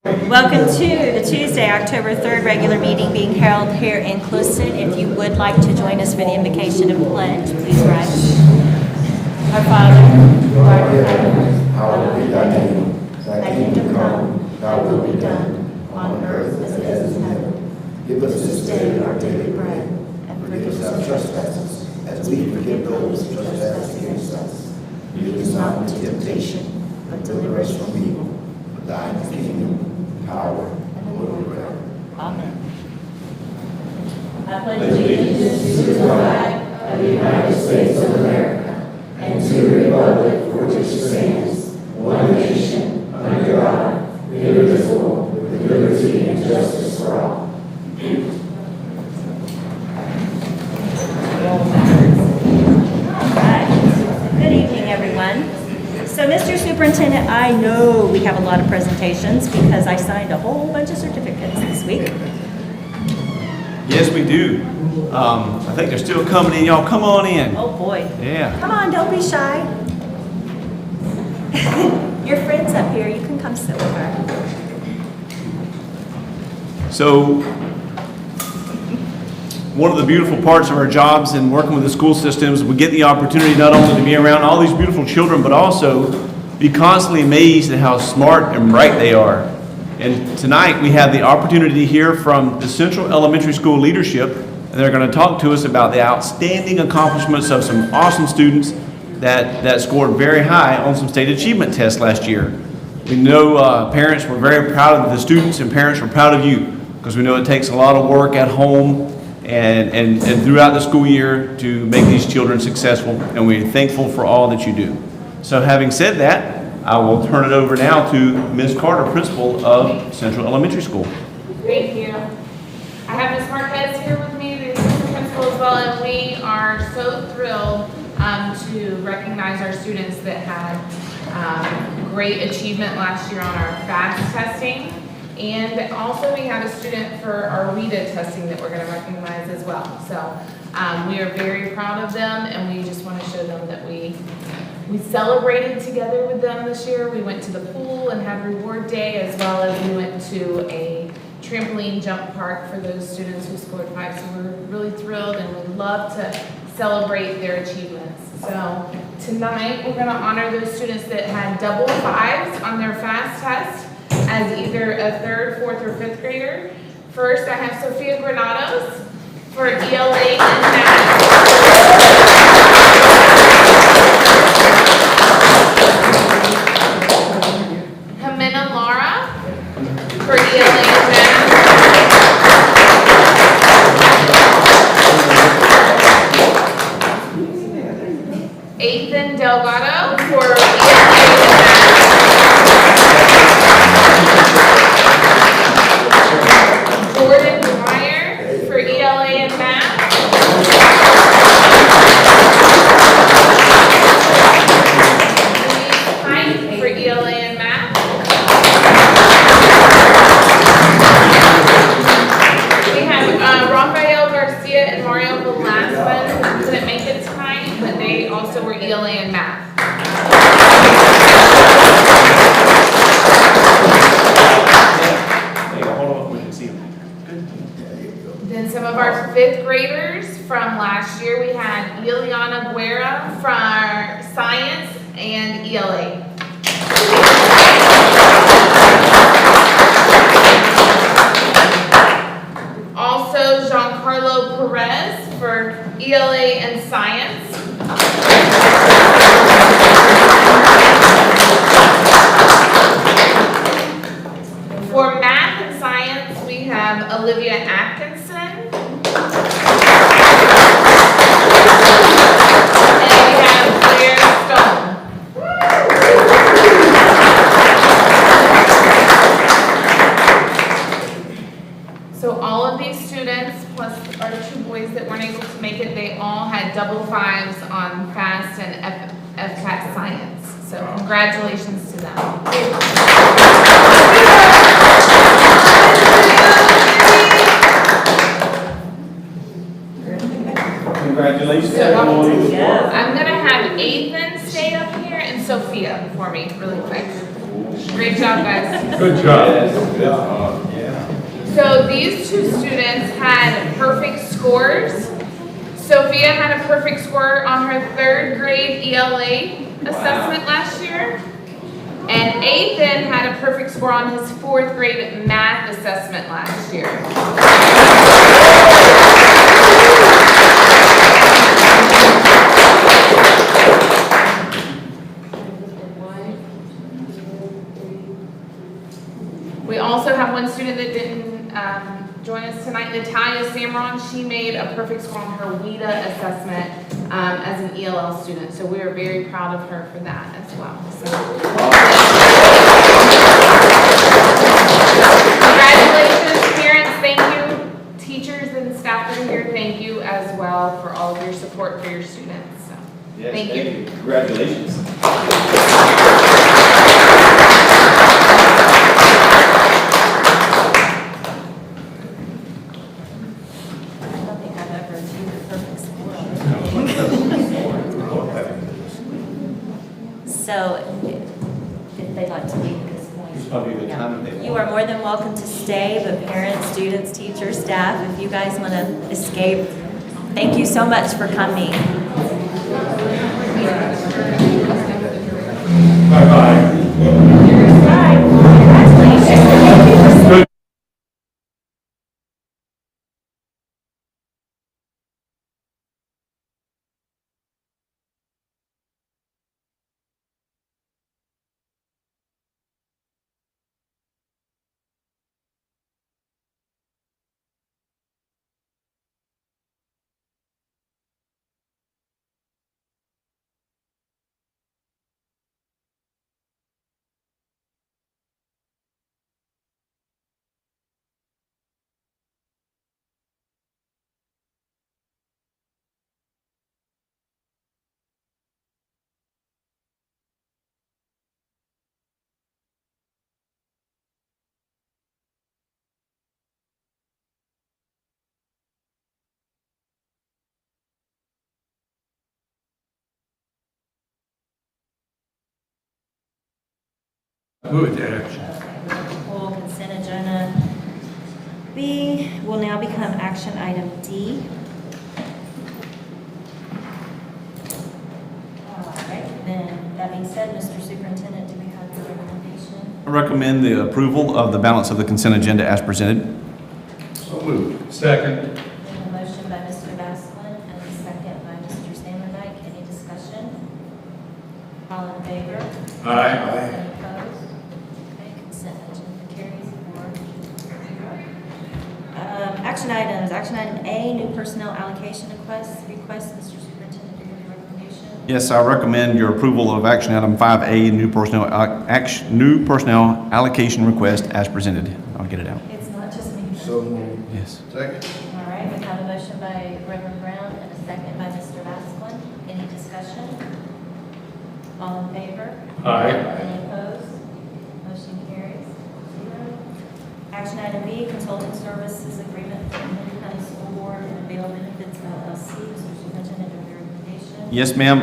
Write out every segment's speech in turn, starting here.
Welcome to the Tuesday, October 3rd regular meeting being held here in Clueston. If you would like to join us for the invocation and pledge, please rise. Our Father, who art in heaven, hallowed be thy name. Thy kingdom come, thy will be done, on earth as it is in heaven. Give us this day our daily bread, and forgive us our trespasses, as we forgive those who trespass against us. Lead us not into temptation, but deliver us from evil. For thine is the kingdom, power, and the glory forever. Amen. I pledge allegiance to the flag of the United States of America and to the republic for which it stands, one nation, under God, indivisible, with liberty and justice for all. All right. Good evening, everyone. So, Mr. Superintendent, I know we have a lot of presentations because I signed a whole bunch of certificates this week. Yes, we do. I think they're still coming in. Y'all come on in. Oh, boy. Yeah. Come on, don't be shy. Your friend's up here. You can come sit with her. So, one of the beautiful parts of our jobs in working with the school systems, we get the opportunity not only to be around all these beautiful children, but also be constantly amazed at how smart and bright they are. And tonight we have the opportunity to hear from the Central Elementary School leadership, and they're going to talk to us about the outstanding accomplishments of some awesome students that scored very high on some state achievement tests last year. We know parents were very proud of the students, and parents were proud of you, because we know it takes a lot of work at home and throughout the school year to make these children successful, and we're thankful for all that you do. So having said that, I will turn it over now to Ms. Carter, principal of Central Elementary School. Thank you. I have Ms. Marquez here with me, the assistant principal as well, and we are so thrilled to recognize our students that had great achievement last year on our FAST testing. And also we had a student for our WIDA testing that we're going to recognize as well. So we are very proud of them, and we just want to show them that we celebrated together with them this year. We went to the pool and had reward day, as well as we went to a trampoline jump park for those students who scored 5. So we're really thrilled, and we love to celebrate their achievements. So tonight we're going to honor those students that had double 5s on their FAST test as either a 3rd, 4th, or 5th grader. First, I have Sophia Granados for ELA and math. Jimena Lara for ELA and math. Ethan Delgado for ELA and math. Jordan Dwyer for ELA and math. Louise Pike for ELA and math. We have Rafael Garcia and Mario Velasquez who couldn't make it tonight, but they also were ELA and math. Then some of our 5th graders from last year, we had Ileana Guerra for science and ELA. Also, Giancarlo Perez for ELA and science. For math and science, we have Olivia Atkinson. And we have Claire Stone. So all of these students, plus our 2 boys that weren't able to make it, they all had double 5s on FAST and FCAT science. So congratulations to them. Congratulations. So I'm going to have Ethan stay up here and Sophia for me really quick. Great job, guys. Good job. So these 2 students had perfect scores. Sophia had a perfect score on her 3rd grade ELA assessment last year. And Ethan had a perfect score on his 4th grade math assessment last year. We also have one student that didn't join us tonight, Natalia Samron. She made a perfect score on her WIDA assessment as an ELL student. So we are very proud of her for that as well. So. Congratulations, parents. Thank you. Teachers and staff that are here, thank you as well for all of your support for your students. So, Yes, thank you. Congratulations. So, if they'd like to leave at this point. It's probably a good time if they You are more than welcome to stay, but parents, students, teachers, staff, if you guys want to escape, thank you so much for coming. Bye-bye. Move it to action. Okay, we'll pull consent agenda B will now become action item D. All right, then, that being said, Mr. Superintendent, do we have the recommendation? I recommend the approval of the balance of the consent agenda as presented. So moved. Second. We have a motion by Mr. Baslin and a second by Mr. Standerdike. Any discussion? All in favor? Aye. Any opposed? Okay, consent agenda carries 4-0. Action items, action item A, new personnel allocation request. Mr. Superintendent, do you have a recommendation? Yes, I recommend your approval of action item 5A, new personnel allocation request as presented. I'll get it out. It's not just me. So moved. Yes. Second. All right, we have a motion by Reverend Brown and a second by Mr. Baslin. Any discussion? All in favor? Aye. Any opposed? Motion carries 0. Action item B, consulting services agreement for Hendry County School Board and Avail Benefits LLC. Mr. Superintendent, do you have your recommendation? Yes, ma'am.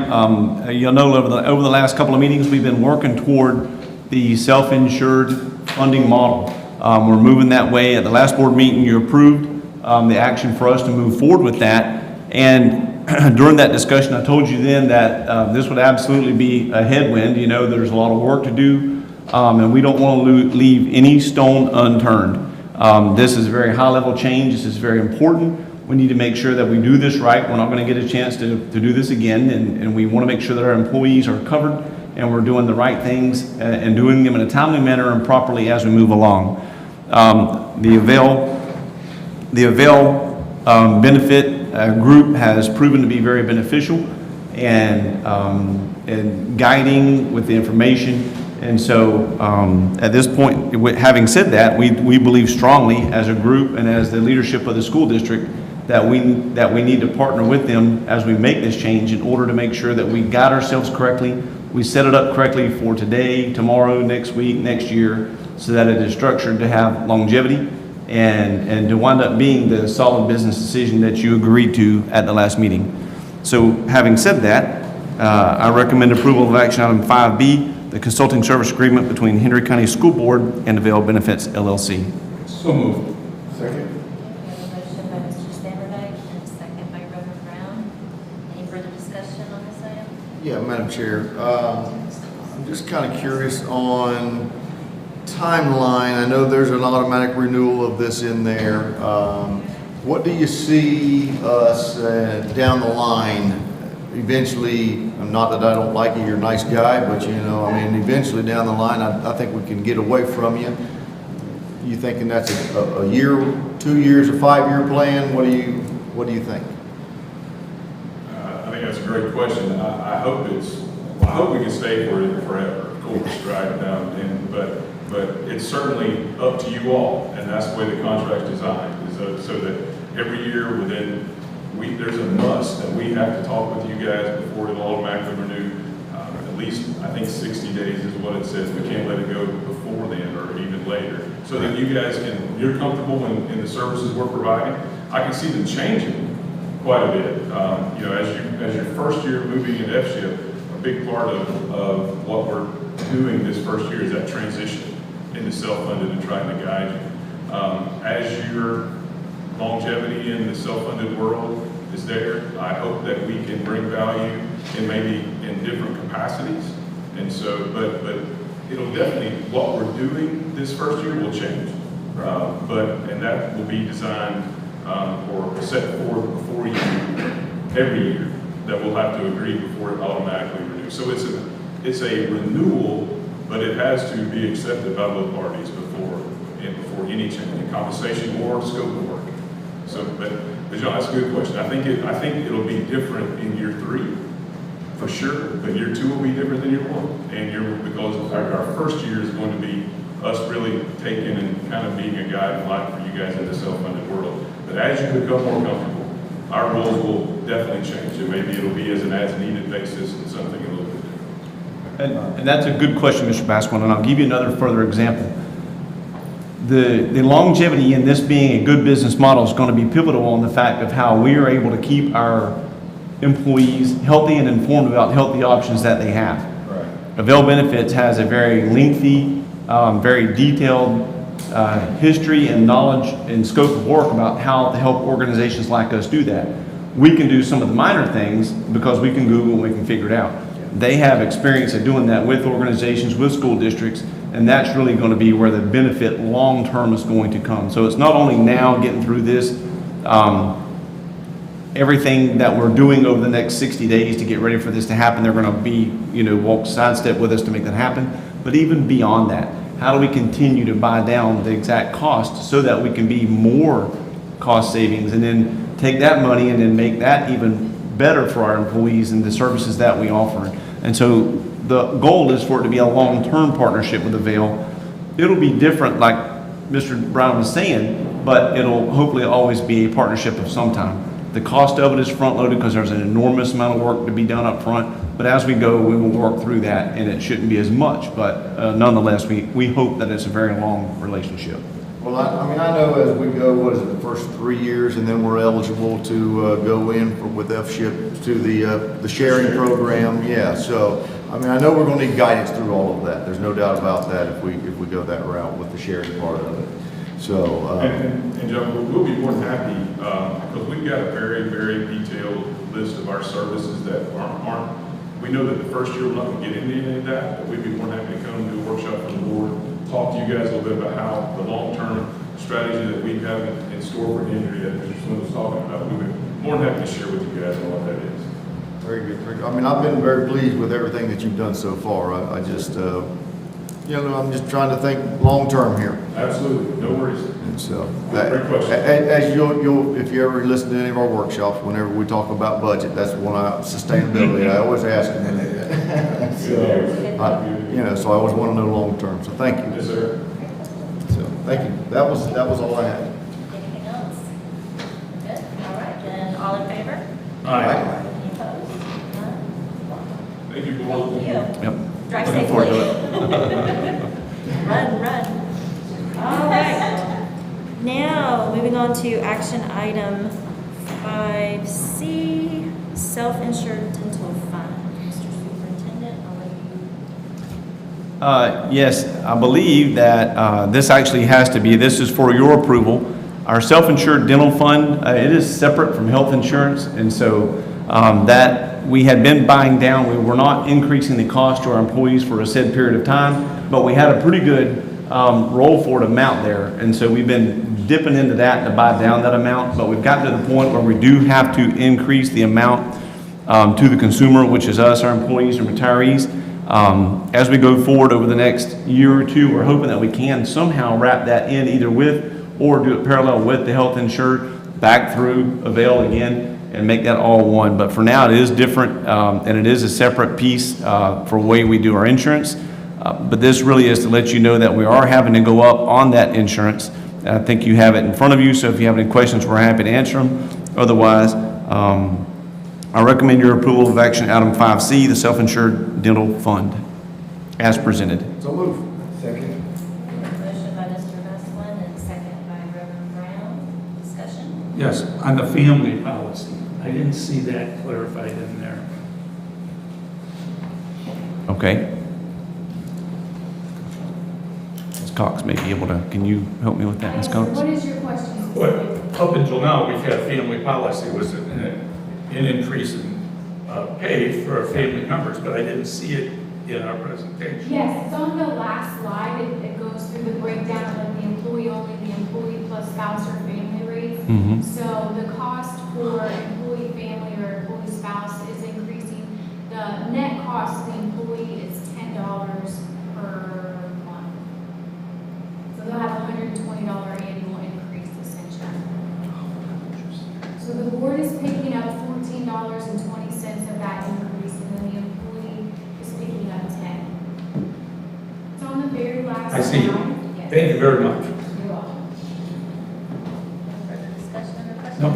You'll know over the last couple of meetings, we've been working toward the self-insured funding model. We're moving that way. At the last board meeting, you approved the action for us to move forward with that. And during that discussion, I told you then that this would absolutely be a headwind. You know, there's a lot of work to do, and we don't want to leave any stone unturned. This is a very high-level change. This is very important. We need to make sure that we do this right. We're not going to get a chance to do this again, and we want to make sure that our employees are covered and we're doing the right things and doing them in a timely manner and properly as we move along. The Avail benefit group has proven to be very beneficial and guiding with the information. And so at this point, having said that, we believe strongly as a group and as the leadership of the school district that we need to partner with them as we make this change in order to make sure that we guide ourselves correctly, we set it up correctly for today, tomorrow, next week, next year, so that it is structured to have longevity and to wind up being the solid business decision that you agreed to at the last meeting. So having said that, I recommend approval of action item 5B, the consulting service agreement between Hendry County School Board and Avail Benefits LLC. So moved. Second. We have a motion by Mr. Standerdike and a second by Reverend Brown. Any further discussion on this item? Yeah, Madam Chair, I'm just kind of curious on timeline. I know there's an automatic renewal of this in there. What do you see us down the line? Eventually, not that I don't like you, you're a nice guy, but you know, I mean, eventually down the line, I think we can get away from you. You thinking that's a year, 2 years, a 5-year plan? What do you think? I think that's a great question. I hope we can stay for it forever, of course, right? But it's certainly up to you all, and that's the way the contract's designed, is so that every year there's a must that we have to talk with you guys before it'll automatically renew. At least, I think 60 days is what it says. We can't let it go before then or even later. So that you guys you're comfortable in the services we're providing. I can see them changing quite a bit. You know, as your first year moving into FSHIP, a big part of what we're doing this first year is that transition into self-funded and trying to guide you. As your longevity in the self-funded world is there, I hope that we can bring value in maybe in different capacities. And so, but it'll definitely, what we're doing this first year will change. And that will be designed or set forth before you every year that we'll have to agree before it automatically renews. So it's a renewal, but it has to be accepted by both parties before any change in compensation or scope of work. So, but John, that's a good question. I think it'll be different in year 3, for sure. But year 2 will be different than year 1, and because our first year is going to be us really taking and kind of being a guide and light for you guys in the self-funded world. But as you become more comfortable, our roles will definitely change, and maybe it'll be as an as-needed basis and something a little bit different. And that's a good question, Mr. Basquin, and I'll give you another further example. The longevity in this being a good business model is going to be pivotal on the fact of how we are able to keep our employees healthy and informed about healthy options that they have. Right. Avail Benefits has a very lengthy very detailed history and knowledge and scope of work about how to help organizations like us do that. We can do some of the minor things because we can Google and we can figure it out. They have experience at doing that with organizations, with school districts, and that's really going to be where the benefit long-term is going to come. So it's not only now getting through this, everything that we're doing over the next 60 days to get ready for this to happen, they're going to be, walk sidestep with us to make that happen. But even beyond that, how do we continue to buy down the exact cost so that we can be more cost savings and then take that money and then make that even better for our employees and the services that we offer. And so the goal is for it to be a long-term partnership with Avail. It'll be different, like Mr. Brown was saying, but it'll hopefully always be a partnership of some time. The cost of it is front-loaded because there's an enormous amount of work to be done up front, but as we go, we will work through that, and it shouldn't be as much, but nonetheless, we hope that it's a very long relationship. Well, I know as we go, the first 3 years, and then we're eligible to go in with F-SHIP to the sharing program. Yeah, so, I know we're going to need guidance through all of that. There's no doubt about that if we go that route with the sharing part of it. So, And Joe, we'll be more than happy, because we've got a very, very detailed list of our services that aren't, we know that the first year we're not going to get into any of that, but we'd be more than happy to come and do a workshop for the board, talk to you guys a little bit about how the long-term strategy that we have in store for Hendry that Mr. Swin was talking about. We'd be more than happy to share with you guys what that is. very good. I've been very pleased with everything that you've done so far. I just, I'm just trying to think long-term here. Absolutely, no worries. And so, Great question. as you'll, if you ever listen to any of our workshops, whenever we talk about budget, that's one sustainability. I always ask them that. So I always want to know long-term. So thank you. Yes, sir. So thank you. That was all I had. Anything else? Good, all right, then, all in favor? Aye. Any opposed? None? Thank you, board. Thank you. Yep. Drive Looking safely. forward to it. Run. All right. Now, moving on to action item 5C, self-insured dental fund. Mr. Superintendent, I'll let you. Yes, I believe that this actually has to be, this is for your approval. Our self-insured dental fund, it is separate from health insurance, and so that we had been buying down. We were not increasing the cost to our employees for a said period of time, but we had a pretty good roll forward amount there, and so we've been dipping into that to buy down that amount, but we've gotten to the point where we do have to increase the amount to the consumer, which is us, our employees and retirees. As we go forward over the next year or two, we're hoping that we can somehow wrap that in either with or do it parallel with the health insured back through Avail again and make that all one. But for now, it is different and it is a separate piece for the way we do our insurance. But this really is to let you know that we are having to go up on that insurance. I think you have it in front of you, so if you have any questions, we're happy to answer them. Otherwise, I recommend your approval of action item 5C, the self-insured dental fund, as presented. So move. Second. Motion by Mr. Vesplin and second by Reverend Brown. Discussion? Yes, on the family policy. I didn't see that clarified in there. Okay. Ms. Cox may be able to, can you help me with that, Ms. Cox? What is your question? But up until now, we've had family policy was an increase in pay for family members, but I didn't see it in our presentation. Yes, it's on the last slide. It goes through the breakdown of like the employee only, the employee plus spouse or family rates. Mhm. So the cost for employee family or employee spouse is increasing. The net cost to the employee is $10 per month. So they'll have a $120 annual increase essentially. So the board is picking up $14.20 of that increase, and then the employee is picking up 10. It's on the very last I see. slide. Yes. Thank you very much. You're welcome. Further discussion or questions? No.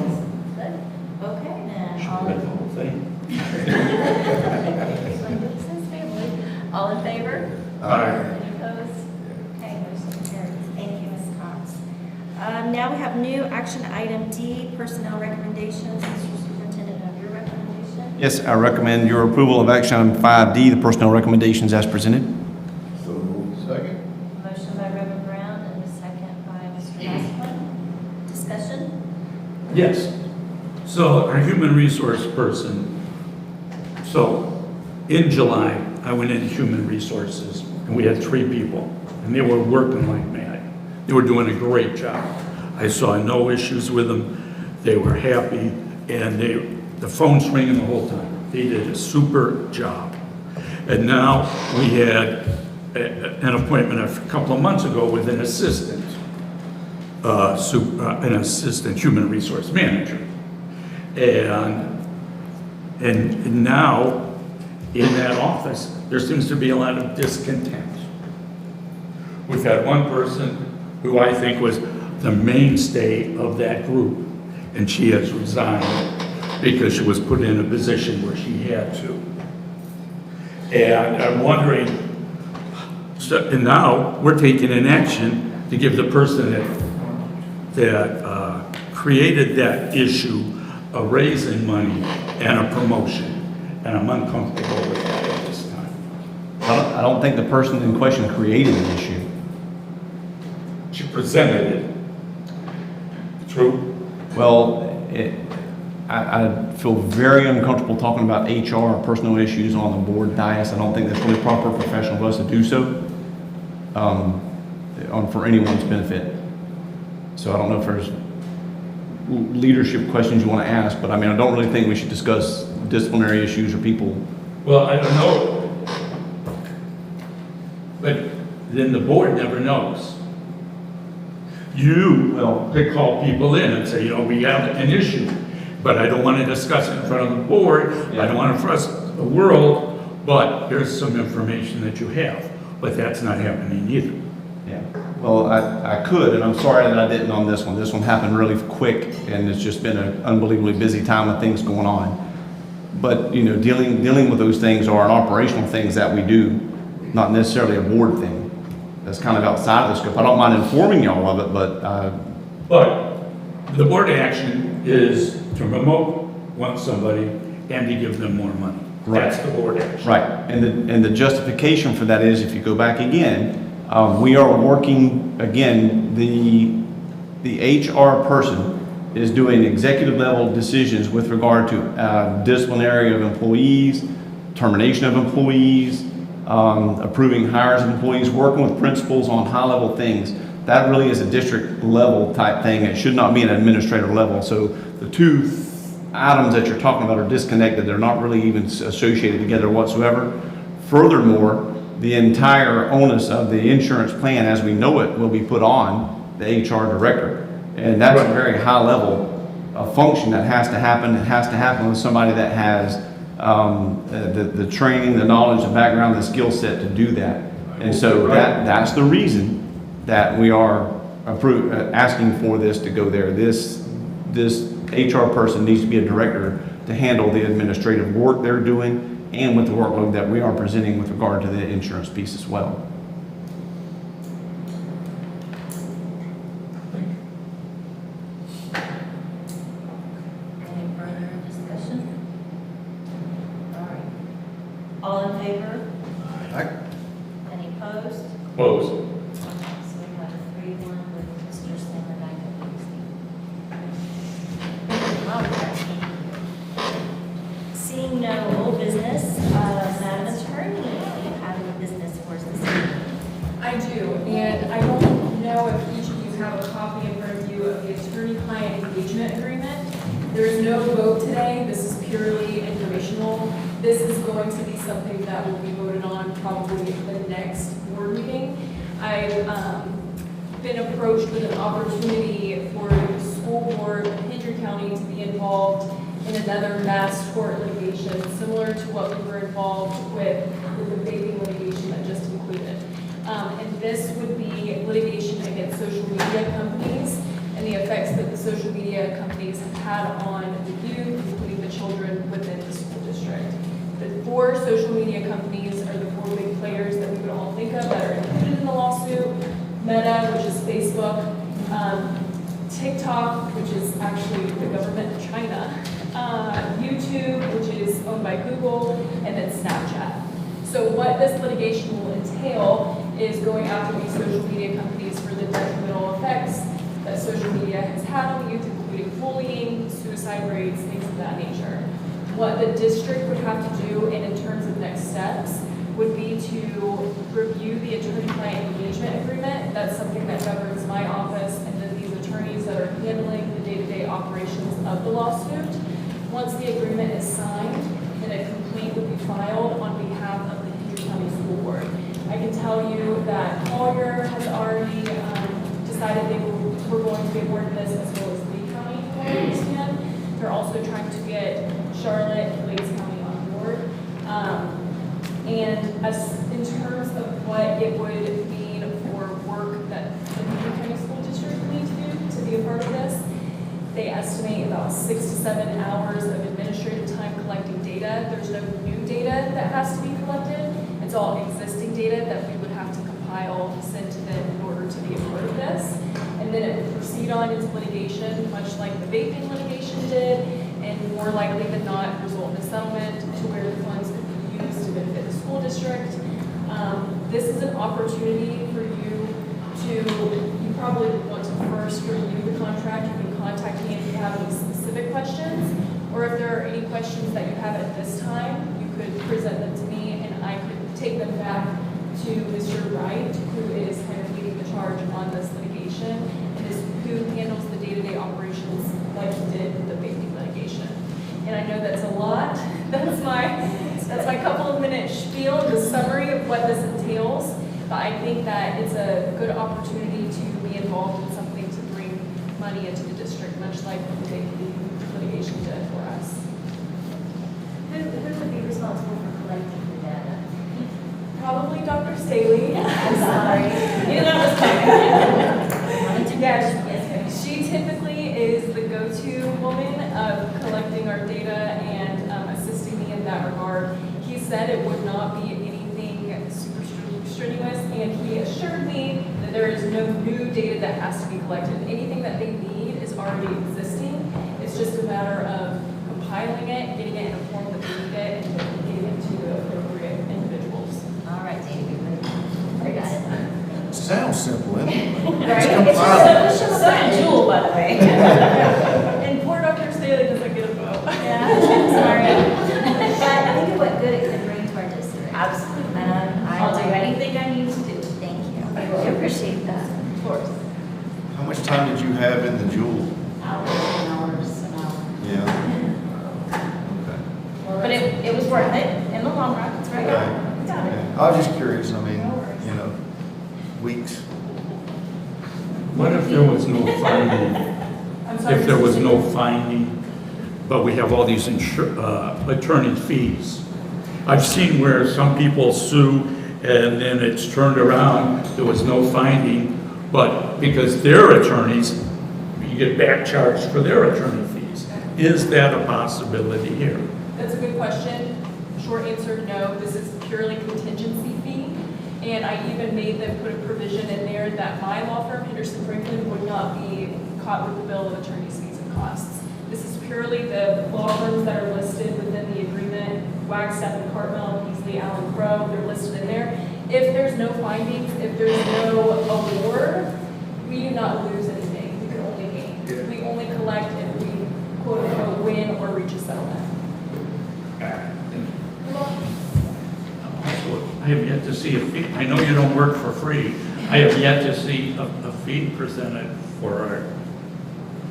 Good. Okay, then. Should All have read the whole thing. All in favor? Aye. Any opposed? Okay, motion carries. Thank you, Ms. Cox. Now we have new action item D, personnel recommendations. Mr. Superintendent, have your recommendation? Yes, I recommend your approval of action item 5D, the personnel recommendations as presented. So move. Second. Motion Yes. So our human resource person, so in July, I went into human resources and we had 3 people and they were working like mad. They were doing a great job. I saw no issues with them. They were happy and the phone's ringing the whole time. They did a super job. And now we had an appointment a couple of months ago with an assistant human resource manager. And now in that office, there seems to be a lot of discontent. We've had one person who I think was the mainstay of that group, and she has resigned because she was put in a position where she had to. And I'm wondering, and now we're taking an action to give the person that created that issue a raise in money and a promotion. And I'm uncomfortable with that at this time. I don't think the person in question created the issue. She presented it. True? Well, I feel very uncomfortable talking about HR or personal issues on the board dais. I don't think that's really proper or professional of us to do so for anyone's benefit. So I don't know if there's leadership questions you want to ask, but I mean, I don't really think we should discuss disciplinary issues or people. Well, I don't know. But then the board never knows. They call people in and say, we have an issue, but I don't want to discuss it in front of the board. I don't want to frustrate the world, but here's some information that you have. But that's not happening either. Yeah. Well, I could, and I'm sorry that I didn't on this one. This one happened really quick, and it's just been an unbelievably busy time with things going on. But, dealing with those things are operational things that we do, not necessarily a board thing. That's kind of outside of the scope. I don't mind informing y'all of it, but... But the board action is to promote somebody and to give them more money. Right. That's the board action. Right, and the justification for that is, if you go back again, we are working, again, the HR person is doing executive level decisions with regard to disciplinary of employees, termination of employees, approving hires of employees, working with principals on high level things. That really is a district level type thing. It should not be an administrator level. So the two items that you're talking about are disconnected. They're not really even associated together whatsoever. Furthermore, the entire onus of the insurance plan as we know it will be put on the HR director. And that's a very high level of function that has to happen. It has to happen with somebody that has the training, the knowledge, the background, the skill set to do that. And so that's the reason that we are asking for this to go there. This HR person needs to be a director to handle the administrative work they're doing and with the workload that we are presenting with regard to the insurance piece as well. Any further discussion? All right. All in favor? Any opposed? Close. So we have a 3-1 with Mr. Sandler back at Seeing no old business, Madam Attorney, do you have any business for us this evening? I do, and I don't know if each of you have a copy in front of you of the attorney-client engagement agreement. There is no vote today. This is purely informational. This is going to be something that will be voted on probably at the next board meeting. I've been approached with an opportunity for the school board of Hendry County to be involved in another mass tort litigation, similar to what we were involved with the vaping litigation that just concluded. And this would be litigation against social media companies and the effects that the social media companies have had on the youth, including the children within the school district. The 4 social media companies are the 4 big players that we would all think of that are included in the lawsuit. Meta, which is Facebook, TikTok, which is actually the government of China, YouTube, which is owned by Google, and then Snapchat. So what this litigation will entail is going after these social media companies for the detrimental effects that social media has had on the youth, including including bullying, suicide rates, things of that nature. What the district would have to do, and in terms of next steps, would be to review the attorney-client engagement agreement. That's something that governs my office and then these attorneys that are handling the day-to-day operations of the lawsuit. Once the agreement is signed, then a complaint would be filed on behalf of the Hendry County School Board. I can tell you that Collier has already decided they were going to be awarded this, as well as Lee County, from what I understand. They're also trying to get Charlotte and Lake County on board. And as in terms of what it would mean for work that the Hendry County School District would need to do to be a part of this, they estimate about 6 to 7 hours of administrative time collecting data. There's no new data that has to be collected. It's all existing data that we would have to compile, send to them in order to be a part of this. And then it would proceed on into litigation, much like the vaping litigation did, and more likely than not result in a settlement to where the funds could be used to benefit the school district. This is an opportunity for you probably want to first review the contract. You can contact me if you have any specific questions, or if there are any questions that you have at this time, you could present them to me and I could take them back to Mr. Wright, who is kind of leading the charge on this litigation and is who handles the day-to-day operations like he did with the vaping litigation. And I know that's a lot. That's my couple of minute spiel, the summary of what this entails. But I think that it's a good opportunity to be involved in something to bring money into the district, much like the vaping litigation did for us. Who would be responsible for collecting the data? Probably Dr. Staley. I'm sorry. You know that was coming. Wanted to Yes, she typically is the go-to woman of collecting our data and assisting me in that regard. He said it would not be anything super strenuous, and he assured me that there is no new data that has to be collected. Anything that they need is already existing. It's just a matter of compiling it, getting it in a form that they need it, and getting it to the appropriate individuals. All right, David, I got it. Sounds simple, isn't it? Right? It's just a jewel, by the way. And poor Dr. Staley doesn't get a vote. Yeah, I'm sorry. But I think of what good it can bring to our district. Absolutely. I'll do anything I need to do. Thank you. I appreciate that. Of course. How much time did you have in the Jewel? Hours and hours and hours. Yeah. Okay. But it was worth it in the long run. It's very good. Okay. We got it. Yeah. I was just curious, I mean, weeks. What if there was no finding? I'm sorry. If there was no finding, but we have all these attorney fees? I've seen where some people sue and then it's turned around, there was no finding, but because they're attorneys, you get back charged for their attorney fees. Is that a possibility here? That's a good question. Short answer, no. This is purely contingency fee. And I even made them put a provision in there that my law firm, Henderson Franklin, would not be caught with the bill of attorney's fees and costs. This is purely the law firms that are listed within the agreement, Wagstaff and Cartmel, Beasley, Allen Crow, they're listed in there. If there's no findings, if there's no award, we do not lose anything. We can only gain. Yeah. We only collect if we quote unquote win or reach a settlement. I have yet to see a fee. I know you don't work for free. I have yet to see a fee presented for our.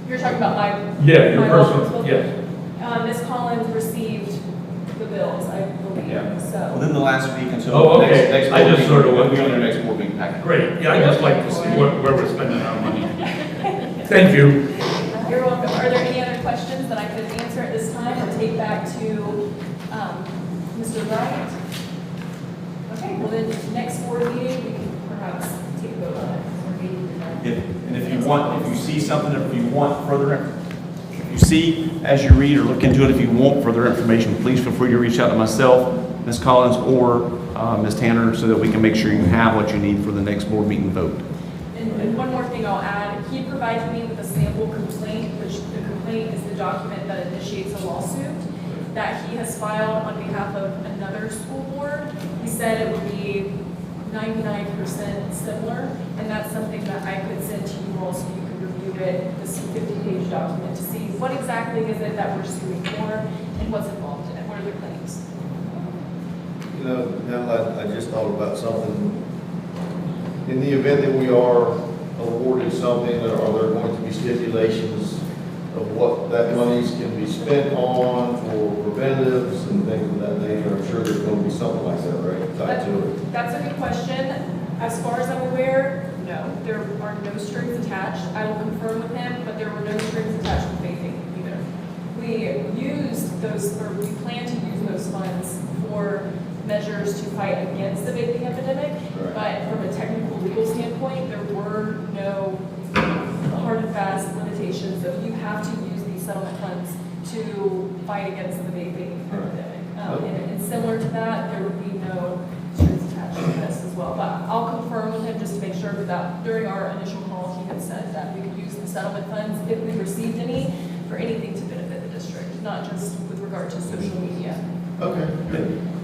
You're talking about my. Yeah, your my law personal, firm? yes. Ms. Collins received the bills, I believe, Yeah. so. Within the last week until Oh, okay. next I board just meeting. sort of We'll went- be on their next board meeting packet. Great. Yeah, I just like to see where we're spending our money. Thank you. You're welcome. Are there any other questions that I could answer at this time or take back to Mr. Wright? Okay, well then, next board meeting, we can perhaps take a vote on it. And if you see something, if you want further, if you see as you read or look into it, if you want further information, please feel free to reach out to myself, Ms. Collins, or Ms. Tanner, so that we can make sure you have what you need for the next board meeting vote. And one more thing I'll add, he provided me with a sample complaint, which the complaint is the document that initiates a lawsuit that he has filed on behalf of another school board. He said it would be 99% similar, and that's something that I could send to you all so you could review review it, this 50-page document, to see what exactly is it that we're suing for and what's involved in it, what are their claims. You know, now I just thought about something. In the event that we are awarded something, are there going to be stipulations of what that monies can be spent on for preventives and things of that nature? I'm sure there's going to be something like that, right, tied to it. That's a good question. As far as I'm aware, no, there are no strings attached. I will confirm with him, but there were no strings attached with vaping either. We used those, or we plan to use those funds for measures to fight against the vaping epidemic, Right. but from a technical legal standpoint, there were no hard and fast limitations of you have to use these settlement funds to fight against the vaping epidemic. And similar to that, there would be no strings attached to this as well. But I'll confirm with him just to make sure that during our initial call, he had said that we could use the settlement funds if we received any for anything to benefit the district, not just with regard to social media. Okay.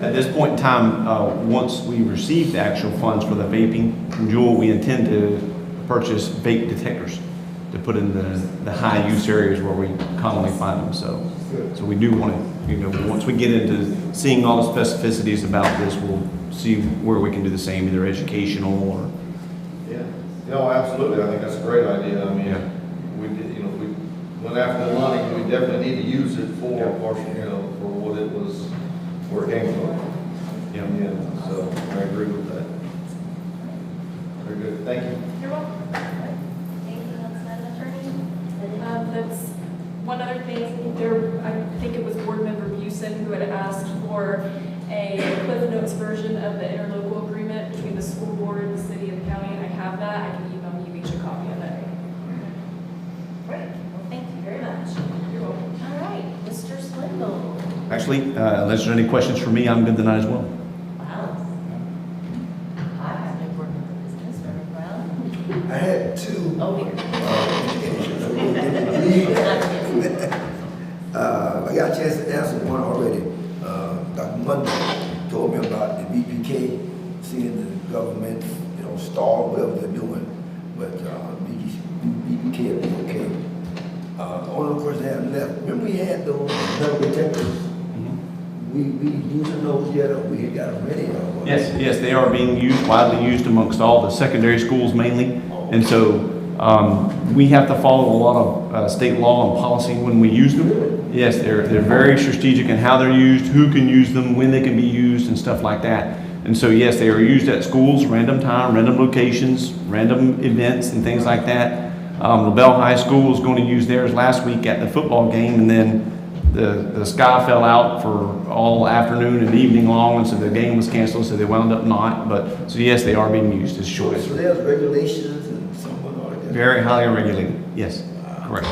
At this point in time, once we receive the actual funds for the vaping from Jewel, we intend to purchase vape detectors to put in the high use areas where we commonly find them. So we do want to, you know, once we get into seeing all the specificities about this, we'll see where we can do the same, either educational or. Yeah. No, absolutely. I think that's a great idea. I mean, Yeah. we did, you know, we went after the money, we definitely need to use it for, you know, for what it was, where it came from. Yeah. So I agree with that. Very good. Thank you. You're welcome. Anything else, Madam Attorney? That's one other thing. There, I think it was Board Member Busen who had asked for a Cliff Notes version of the interlocal agreement between the school board, the city, and the county. I have that. I can email you each a copy of it. Great, well, thank you very much. You're welcome. All right, Mr. Swindle. Actually, unless there are any questions for me, I'm good tonight as well. Wow. I have no board member business, Reverend Brown. I had two. Oh, here. I got a chance to answer one already. Dr. Monday told me about the VPK, seeing the government, you know, stall whatever they're doing, but VPK will be okay. The only person I have left, remember we had those metal detectors? We using those yet, or we had got them ready? Or what? Yes, they are being used, widely used amongst all the secondary schools mainly. And so we have to follow a lot of state law and policy when we use them. Yes, they're very strategic in how they're used, who can use them, when they can be used, and stuff like that. And so yes, they are used at schools, random time, random locations, random events, and things like that. LaBelle High School was going to use theirs last week at the football game, and then the sky fell out for all afternoon and evening long, and so the game was canceled, so they wound up not. But so yes, they are being used as short. So there's regulations and something like that? Very highly regulated. Yes, correct.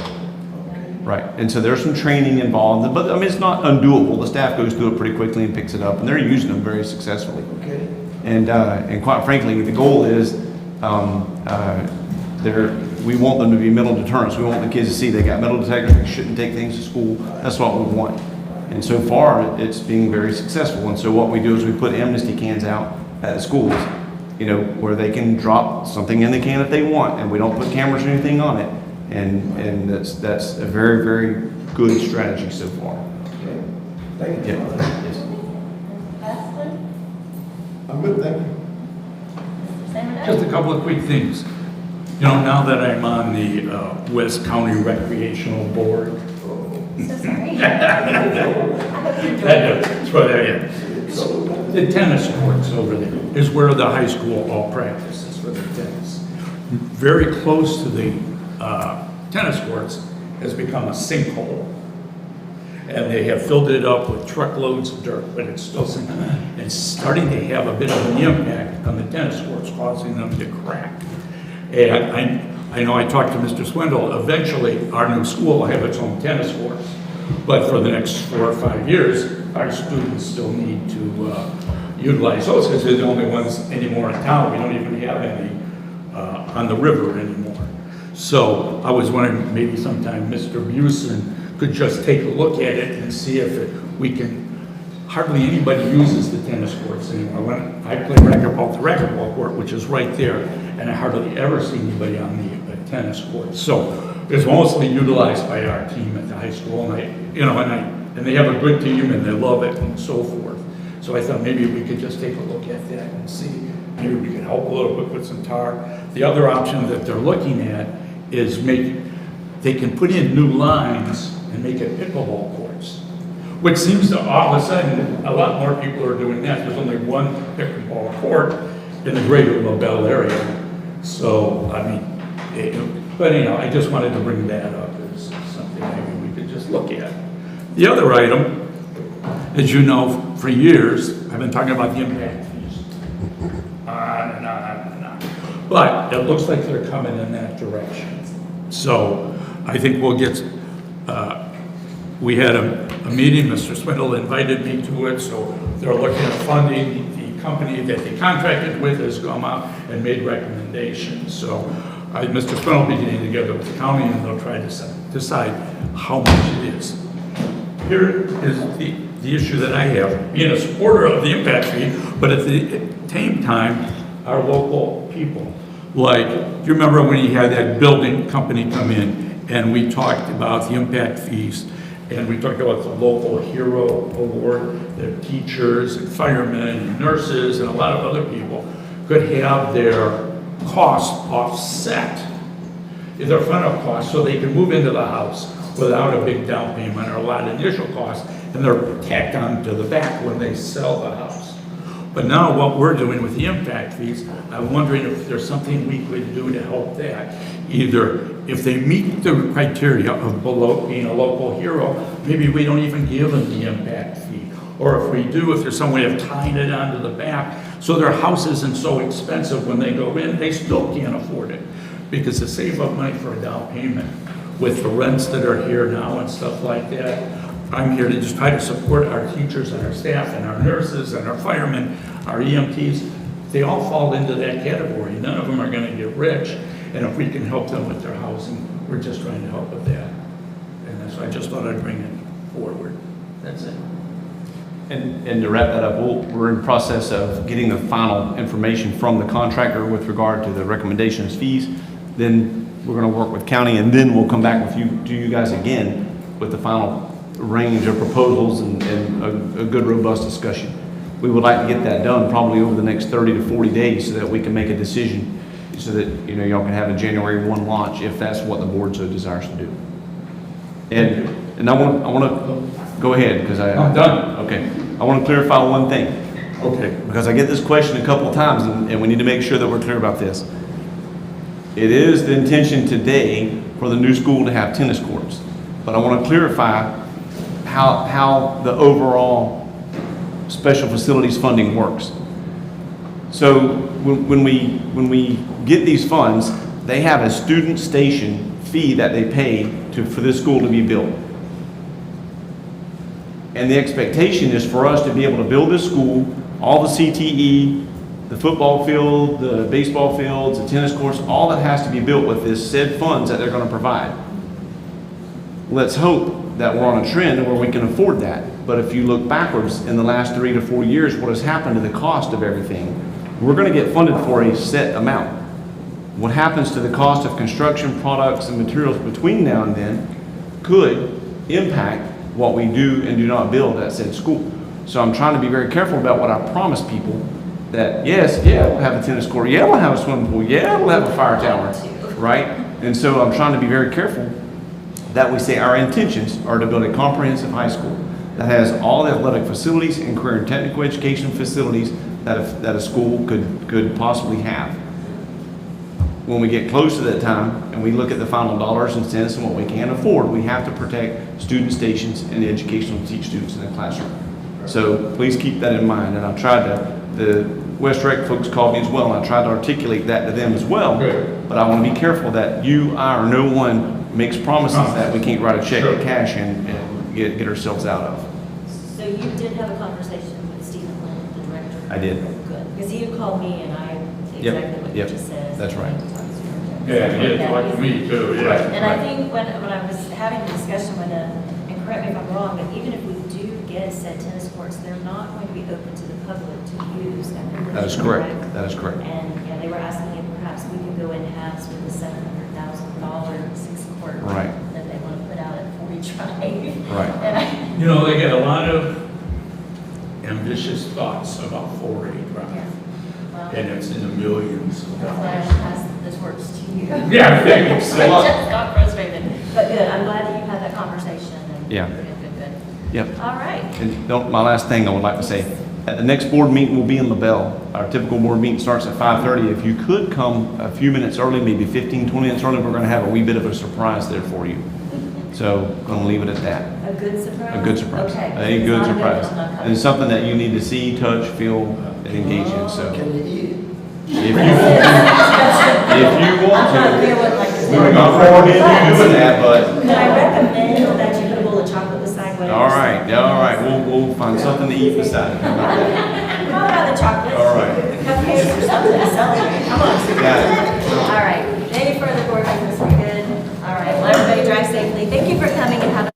Right, and so there's some training involved, but I mean it's not undoable. The staff goes through it pretty quickly and picks it up, and they're using them very successfully. Okay. And quite frankly, the goal is we want them to be mental deterrents. We want the kids to see they got metal detectors. They shouldn't take things to school. That's what we want. And so far, it's being very successful. And so what we do is we put amnesty cans out at the schools, you know, where they can drop something in the can if they want, and we don't put cameras or anything on it. And that's a very, very good strategy so far. Okay. Thank you. Yeah. Yes. Lastly, I'm good, thank you. Mr. Salmon. Just a couple of quick things. You know, now that I'm on the West County Recreational Board, So sorry. that's what I am. The tennis courts over there is where the high school all practices for their tennis. Very close to the tennis courts has become a sinkhole. And they have filled it up with truckloads of dirt, but it's still sinking. It's starting to have a bit of an impact on the tennis courts, causing them to crack. And I know I talked to Mr. Swindle, eventually our new school will have its own tennis courts. But for the next 4 or 5 years, our students still need to utilize those because they're the only ones anymore in town. We don't even have any on the river anymore. So I was wondering maybe sometime Mr. Busen could just take a look at it and see if we can, hardly anybody uses the tennis courts anymore. When I play racquetball, the racquetball court, which is right there, and I hardly ever see anybody on the tennis court. So it's mostly utilized by our team at the high school, and they have a good team and they love it and so forth. So I thought maybe we could just take a look at that and see, maybe we could help a little bit with some tar. The other option that they're looking at is they can put in new lines and make it pickleball courts, which seems to all of a sudden, a lot more people are doing that. There's only one pickleball court in the greater LaBelle area. So, I mean, but anyhow, I just wanted to bring that up as something maybe we could just look at. The other item, as you know, for years, I've been talking about the impact fees. On and on and on. But it looks like they're coming in that direction. So I think we'll get, we had a meeting, Mr. Swindle invited me to it, so they're looking at funding. The company that they contracted with has come out and made recommendations. So Mr. Swindle will be getting together with the county and they'll try to decide how much it is. Here is the issue that I have, being a supporter of the impact fee, but at the same time, our local people. Like, do you remember when he had that building company come in and we talked about the impact fees and we talked about the local hero award that teachers and firemen and nurses and a lot of other people could have their costs offset, their front-up costs, so they can move into the house without a big down payment or a lot of initial costs, and they're tacked on to the back when they sell the house. But now what we're doing with the impact fees, I'm wondering if there's something we could do to help that. Either if they meet the criteria of being a local hero, maybe we don't even give them the impact fee. Or if we do, if there's some way of tying it onto the back, so their house isn't so expensive when they go in, they still can't afford it. Because to save up money for a down payment with the rents that are here now and stuff like that, I'm here to just try to support our teachers and our staff and our nurses and our firemen, our EMTs. They all fall into that category. None of them are going to get rich. And if we can help them with their housing, we're just trying to help with that. And that's why I just thought I'd bring it forward. That's it. And to wrap that up, we're in process of getting the final information from the contractor with regard to the recommendations fees. Then we're going to work with county, and then we'll come back with you guys again with the final range of proposals and a good robust discussion. We would like to get that done probably over the next 30 to 40 days so that we can make a decision so that y'all can have a January 1 launch if that's what the board so desires to do. And I want to go ahead because I'm done. Okay. I want to clarify one thing. Okay. Because I get this question a couple of times and we need to make sure that we're clear about this. It is the intention today for the new school to have tennis courts, but I want to clarify how the overall special facilities funding works. So when we get these funds, they have a student station fee that they pay for this school to be built. And the expectation is for us to be able to build this school, all the CTE, the football field, the baseball fields, the tennis courts, all that has to be built with this said funds that they're going to provide. Let's hope that we're on a trend where we can afford that. But if you look backwards in the last 3 to 4 years, what has happened to the cost of everything, we're going to get funded for a set amount. What happens to the cost of construction products and materials between now and then could impact what we do and do not build at said school. So I'm trying to be very careful about what I promise people, that yes, yeah, we'll have a tennis court, yeah, we'll have a swimming pool, yeah, we'll have a fire tower, right? And so I'm trying to be very careful that we say our intentions are to build a comprehensive high school that has all the athletic facilities and career and technical education facilities that a school could possibly have. When we get close to that time and we look at the final dollars and cents and what we can afford, we have to protect student stations and the education to teach students in the classroom. So please keep that in mind. And I tried to, the West Rec folks called me as well, and I tried to articulate that to them as well. Good. But I want to be careful that you, I, or no one makes promises that we can't write a check to cash and get ourselves out of. So you did have a conversation with Stephen Lynn, the director? I did. Good, because he had called me and I, exactly what you just said. That's right. Yeah, he did talk to me too, yeah. And I think when I was having a discussion with him, and correct me if I'm wrong, but even if we do get said tennis courts, they're not going to be open to the public to use. That is correct. That is correct. And yeah, they were asking if perhaps we could go in-house with a $700,000 6 report. Right. That they want to put out before we try. Right. And I, You know, they get a lot of ambitious thoughts about 4A yeah, drive, well, and it's in the millions of I'm glad dollars. I passed this works to you. Yeah, thanks I a lot. just got frustrated, but good, I'm glad that you had that conversation and. Yeah. Good. Yep. All right. And my last thing I would like to say, the next board meeting will be in LaBelle. Our typical board meeting starts at 5:30. If you could come a few minutes early, maybe 15, 20 minutes early, we're going to have a wee bit of a surprise there for you. So I'm going to leave it at that. A good surprise? A good surprise. Okay. A It's good not surprise. I'm not And coming. it's something that you need to see, touch, feel, and engage in. So Can you eat it? if you want I'm not to, clear what like. we're not forwarding you doing that, but. Could I recommend that you put a bowl of chocolate beside whatever? All right. We'll find something to eat beside it. How about that? I'll have the chocolate. All right. Cupcakes or something to celebrate. Come on. Got it. All right. Any further board business? We're good? All right. Well, everybody drive safely. Thank you for coming and have a